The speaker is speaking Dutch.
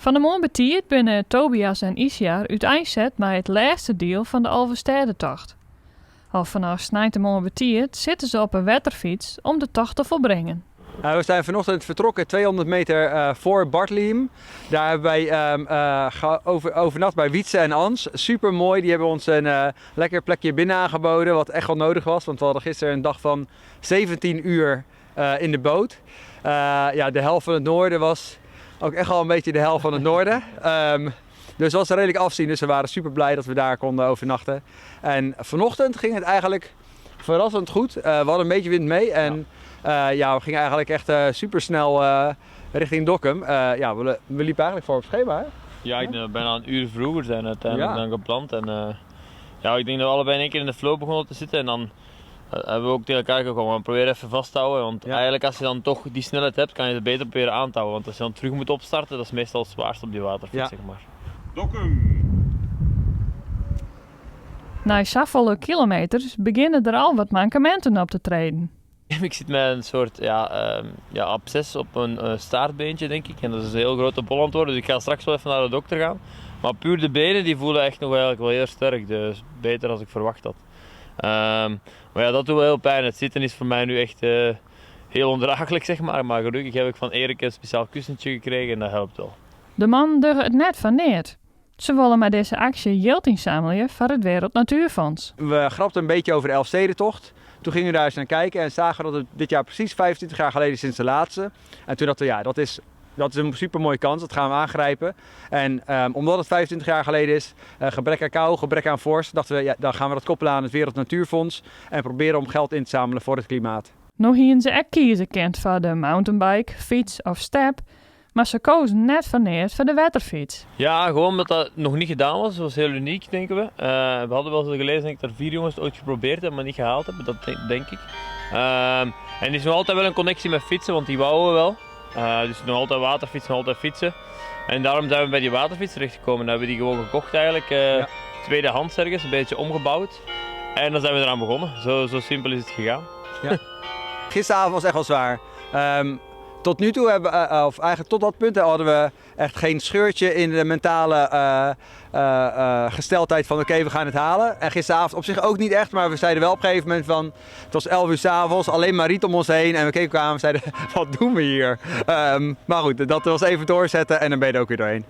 Van de morgen betiert binnen Tobias en Isjar uiteindelijk met het laatste deel van de Alverstedentocht. Al vanaf snijdt de morgen betiert zitten ze op een wetterfiets om de tocht te volbrengen. We zijn vanochtend vertrokken 200 meter voor Bartlium. Daar hebben wij overnacht bij Wietse en Ans. Super mooi, die hebben ons een lekker plekje binnen aangeboden, wat echt wel nodig was. Want we hadden gisteren een dag van 17 uur in de boot. De helft van het noorden was ook echt wel een beetje de helft van het noorden. Dus het was redelijk afzien, dus we waren super blij dat we daar konden overnachten. En vanochtend ging het eigenlijk verrassend goed. We hadden een beetje wind mee en we gingen eigenlijk echt super snel richting Dokkum. We liepen eigenlijk voor op schema, hè? Ja, ik denk dat we bijna een uur vroeger zijn uiteindelijk dan gepland. En ik denk dat we allebei in één keer in de flow begonnen te zitten en dan hebben we ook tegen elkaar gekomen. We proberen even vast te houden, want eigenlijk als je dan toch die snelheid hebt, kan je het beter proberen aan te houden. Want als je dan terug moet opstarten, dat is meestal het zwaarst op die waterfiets, zeg maar. Dokkum! Na zoveel kilometers beginnen er al wat mankementen op te treden. Ik zit met een soort absces op een staartbeentje, denk ik. En dat is een heel grote bol aan het worden, dus ik ga straks wel even naar de dokter gaan. Maar puur de benen die voelen echt nog eigenlijk wel heel sterk, dus beter dan ik verwacht had. Maar dat doet wel heel pijn. Het zitten is voor mij nu echt heel ondraaglijk, zeg maar. Maar gelukkig heb ik van Erik een speciaal kussentje gekregen en dat helpt wel. De man durft het net van neer. Ze willen met deze actie geld inzamelen voor het Wereld Natuurfonds. We grapten een beetje over de Elfstedentocht. Toen gingen we daar eens naar kijken en zagen dat het dit jaar precies 25 jaar geleden is sinds de laatste. En toen dachten we, dat is een super mooie kans, dat gaan we aangrijpen. En omdat het 25 jaar geleden is, gebrek aan kou, gebrek aan vorst, dachten we, dan gaan we dat koppelen aan het Wereld Natuurfonds en proberen om geld in te zamelen voor het klimaat. Nog hier ze ook kiezen kent voor de mountainbike, fiets of step, maar ze kozen net van neer voor de wetterfiets. Ja, gewoon omdat dat nog niet gedaan was. Dat was heel uniek, denken we. We hadden wel eens gelezen denk ik, dat 4 jongens het ooit geprobeerd hebben, maar niet gehaald hebben. Dat denk ik. En er is nog altijd wel een connectie met fietsen, want die wouden we wel. Dus nog altijd waterfietsen, nog altijd fietsen. En daarom zijn we bij die waterfiets terechtgekomen. Dan hebben we die gewoon gekocht eigenlijk. Tweedehands ergens, een beetje omgebouwd. En dan zijn we eraan begonnen. Zo simpel is het gegaan. Ja. Gisteravond was echt wel zwaar. Tot nu toe of eigenlijk tot dat punt hadden we echt geen scheurtje in de mentale gesteldheid van oké, we gaan het halen. En gisteravond op zich ook niet echt, maar we zeiden wel op een gegeven moment van, het was 11 uur 's avonds, alleen maar riet om ons heen en we keken elkaar aan en zeiden, wat doen we hier? Maar goed, dat was even doorzetten en dan ben je er ook weer doorheen.